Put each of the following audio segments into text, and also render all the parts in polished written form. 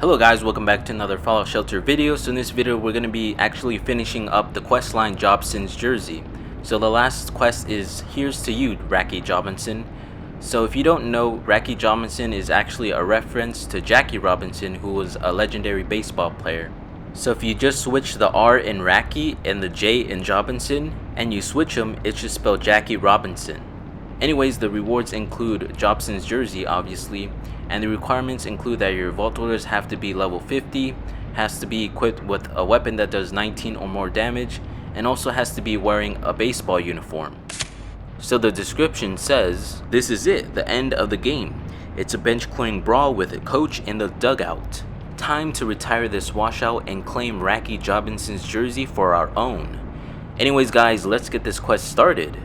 Hello guys, welcome back to another Fallout Shelter video. So in this video we're going to be actually finishing up the questline Jobson's Jersey. So the last quest is Here's to You, Rackie Jobinson. So if you don't know, Rackie Jobinson is actually a reference to Jackie Robinson, who was a legendary baseball player. So if you just switch the R in Rackie and the J in Jobinson and you switch them, it should spell Jackie Robinson. Anyways, the rewards include Jobson's Jersey obviously, and the requirements include that your vault orders have to be level 50, has to be equipped with a weapon that does 19 or more damage, and also has to be wearing a baseball uniform. So the description says, "This is it, the end of the game. It's a bench clearing brawl with a coach in the dugout. Time to retire this washout and claim Rackie Jobinson's jersey for our own." Anyways guys, let's get this quest started.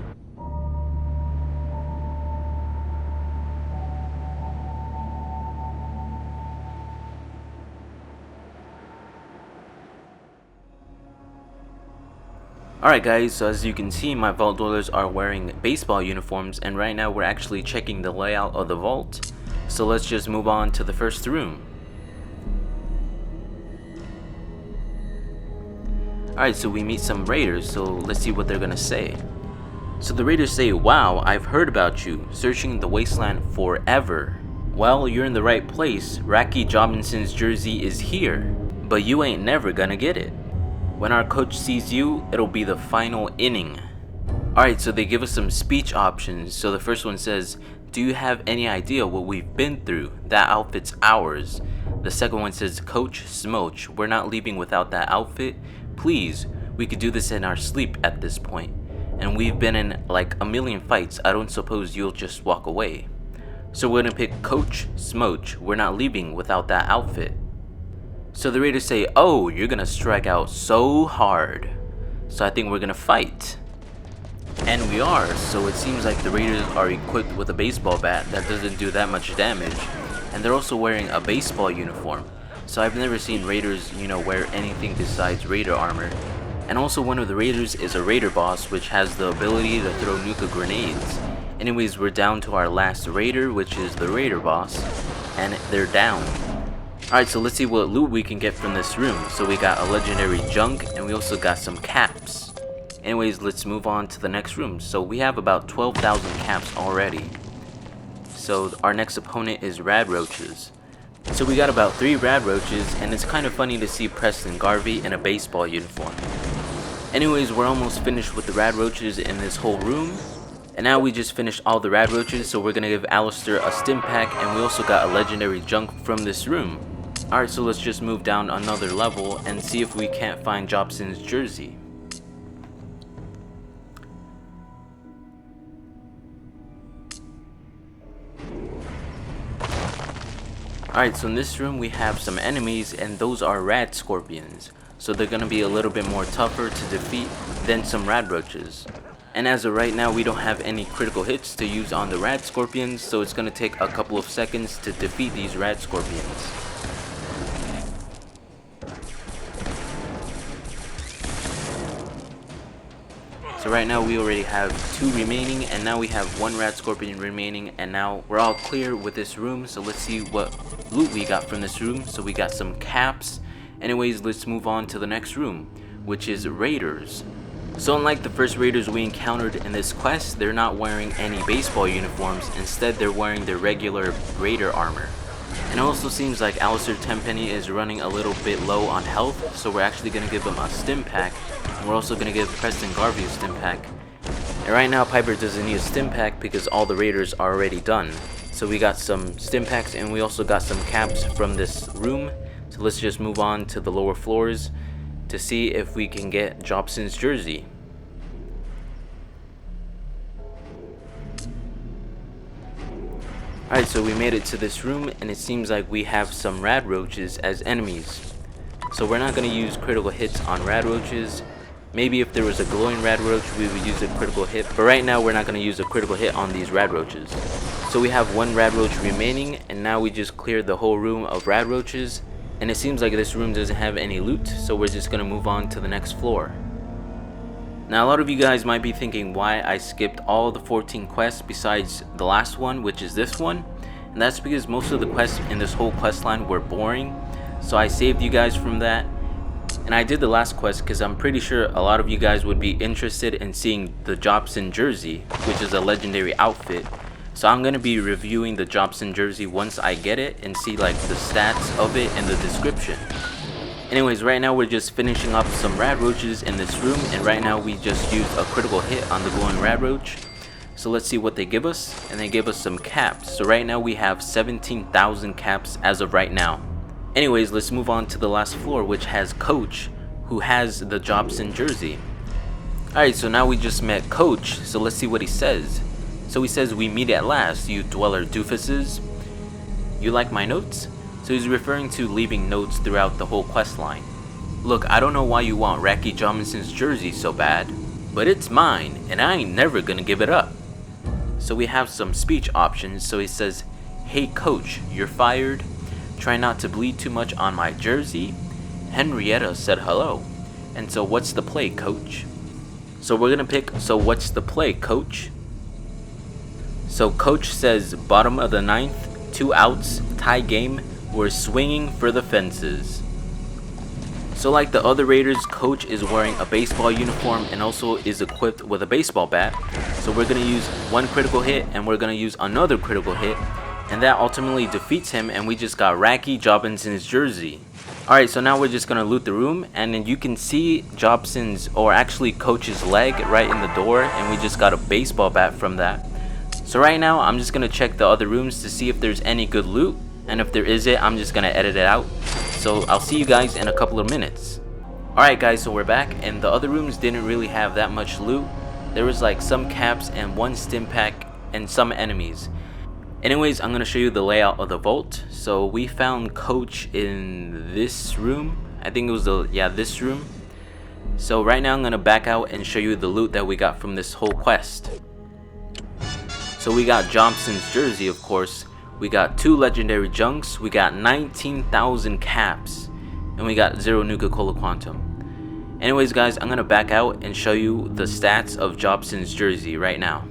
Alright guys, so as you can see, my vault dwellers are wearing baseball uniforms, and right now we're actually checking the layout of the vault. So let's just move on to the first room. Alright, so we meet some raiders, so let's see what they're gonna say. So the raiders say, "Wow, I've heard about you, searching the wasteland forever. Well, you're in the right place. Rackie Jobinson's jersey is here, but you ain't never gonna get it. When our coach sees you, it'll be the final inning." Alright, so they give us some speech options. So the first one says, "Do you have any idea what we've been through? That outfit's ours." The second one says, "Coach Smoach, we're not leaving without that outfit. Please, we could do this in our sleep at this point. And we've been in like a million fights. I don't suppose you'll just walk away." So we're gonna pick Coach Smoach, we're not leaving without that outfit. So the raiders say, "Oh, you're gonna strike out so hard. So I think we're gonna fight." And we are. So it seems like the raiders are equipped with a baseball bat that doesn't do that much damage, and they're also wearing a baseball uniform. So I've never seen raiders, wear anything besides raider armor. And also one of the raiders is a raider boss, which has the ability to throw nuka grenades. Anyways, we're down to our last raider, which is the raider boss, and they're down. Alright, so let's see what loot we can get from this room. So we got a legendary junk, and we also got some caps. Anyways, let's move on to the next room. So we have about 12,000 caps already. So our next opponent is Radroaches. So we got about 3 Radroaches, and it's kind of funny to see Preston Garvey in a baseball uniform. Anyways, we're almost finished with the Radroaches in this whole room. And now we just finished all the Radroaches, so we're gonna give Alistair a stim pack, and we also got a legendary junk from this room. Alright, so let's just move down another level and see if we can't find Jobson's jersey. Alright, so in this room we have some enemies, and those are Rad Scorpions. So they're gonna be a little bit more tougher to defeat than some Radroaches. And as of right now, we don't have any critical hits to use on the Rad Scorpions, so it's gonna take a couple of seconds to defeat these Rad Scorpions. So right now we already have 2 remaining, and now we have 1 Rad Scorpion remaining, and now we're all clear with this room. So let's see what loot we got from this room. So we got some caps. Anyways, let's move on to the next room, which is Raiders. So unlike the first raiders we encountered in this quest, they're not wearing any baseball uniforms. Instead, they're wearing their regular raider armor. And it also seems like Alistair Tenpenny is running a little bit low on health, so we're actually going to give him a stim pack. And we're also going to give Preston Garvey a stim pack. And right now Piper doesn't need a stim pack because all the raiders are already done. So we got some stim packs, and we also got some caps from this room. So let's just move on to the lower floors to see if we can get Jobson's jersey. Alright, so we made it to this room, and it seems like we have some Radroaches as enemies. So we're not going to use critical hits on Radroaches. Maybe if there was a glowing Radroach, we would use a critical hit, but right now we're not going to use a critical hit on these Radroaches. So we have 1 Radroach remaining, and now we just cleared the whole room of Radroaches. And it seems like this room doesn't have any loot, so we're just going to move on to the next floor. Now a lot of you guys might be thinking why I skipped all the 14 quests besides the last one, which is this one. And that's because most of the quests in this whole quest line were boring. So I saved you guys from that. And I did the last quest because I'm pretty sure a lot of you guys would be interested in seeing the Jobson jersey, which is a legendary outfit. So I'm going to be reviewing the Jobson jersey once I get it and see like the stats of it and the description. Anyways, right now we're just finishing up some Radroaches in this room, and right now we just used a critical hit on the glowing Radroach. So let's see what they give us, and they gave us some caps. So right now we have 17,000 caps as of right now. Anyways, let's move on to the last floor, which has Coach, who has the Jobson jersey. Alright, so now we just met Coach, so let's see what he says. So he says, "We meet at last, you dweller doofuses. You like my notes?" So he's referring to leaving notes throughout the whole quest line. "Look, I don't know why you want Rackie Jobinson's jersey so bad, but it's mine, and I ain't never gonna give it up." So we have some speech options. So he says, "Hey coach, you're fired. Try not to bleed too much on my jersey. Henrietta said hello. And so what's the play, coach?" So we're gonna pick, so what's the play, coach? So coach says, "Bottom of the ninth, 2 outs, tie game. We're swinging for the fences." So like the other Raiders, Coach is wearing a baseball uniform and also is equipped with a baseball bat. So we're going to use one critical hit and we're going to use another critical hit, and that ultimately defeats him, and we just got Rackie Jobinson's jersey. Alright, so now we're just going to loot the room, and then you can see Jobson's, or actually Coach's leg right in the door, and we just got a baseball bat from that. So right now I'm just going to check the other rooms to see if there's any good loot, and if there isn't, I'm just going to edit it out. So I'll see you guys in a couple of minutes. Alright guys, so we're back, and the other rooms didn't really have that much loot. There was like some caps and one stim pack and some enemies. Anyways, I'm going to show you the layout of the vault. So we found Coach in this room. I think it was this room. So right now I'm going to back out and show you the loot that we got from this whole quest. So we got Jobson's jersey, of course. We got 2 legendary junks, we got 19,000 caps, and we got 0 Nuka-Cola Quantum. Anyways guys, I'm gonna back out and show you the stats of Jobson's jersey right now.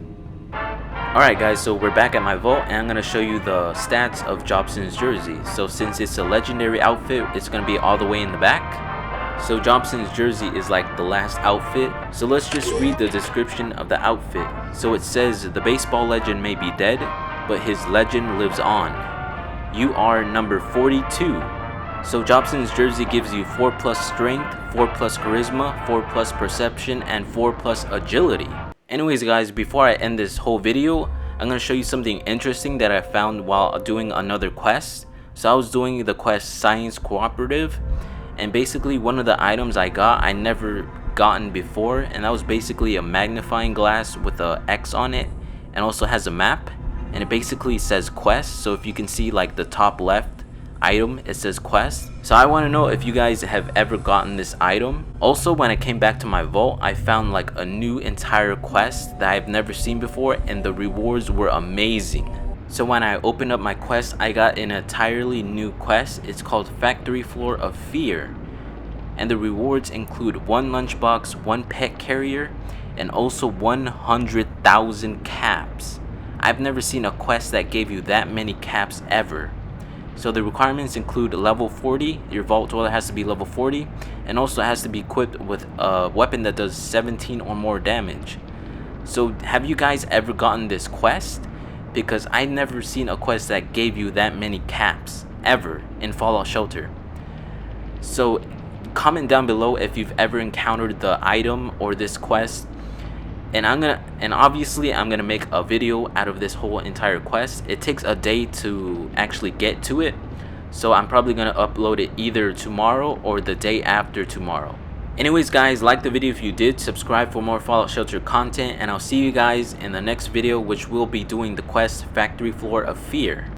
Alright guys, so we're back at my vault, and I'm gonna show you the stats of Jobson's jersey. So since it's a legendary outfit, it's gonna be all the way in the back. So Jobson's jersey is like the last outfit. So let's just read the description of the outfit. So it says, "The baseball legend may be dead, but his legend lives on. You are number 42. So Jobson's jersey gives you 4+ strength, 4+ charisma, 4+ perception, and 4+ agility. Anyways guys, before I end this whole video, I'm going to show you something interesting that I found while doing another quest. So I was doing the quest Science Cooperative, and basically one of the items I got I never gotten before, and that was basically a magnifying glass with a X on it, and also has a map. And it basically says quest. So if you can see like the top left item, it says quest. So I want to know if you guys have ever gotten this item. Also, when I came back to my vault, I found like a new entire quest that I've never seen before, and the rewards were amazing. So when I opened up my quest, I got an entirely new quest. It's called Factory Floor of Fear, and the rewards include 1 lunchbox, 1 pet carrier, and also 100,000 caps. I've never seen a quest that gave you that many caps ever. So the requirements include level 40, your vault dweller has to be level 40, and also has to be equipped with a weapon that does 17 or more damage. So have you guys ever gotten this quest? Because I've never seen a quest that gave you that many caps ever in Fallout Shelter. So comment down below if you've ever encountered the item or this quest. And obviously I'm gonna make a video out of this whole entire quest. It takes a day to actually get to it, so I'm probably gonna upload it either tomorrow or the day after tomorrow. Anyways guys, like the video if you did, subscribe for more Fallout Shelter content, and I'll see you guys in the next video, which will be doing the quest Factory Floor of Fear.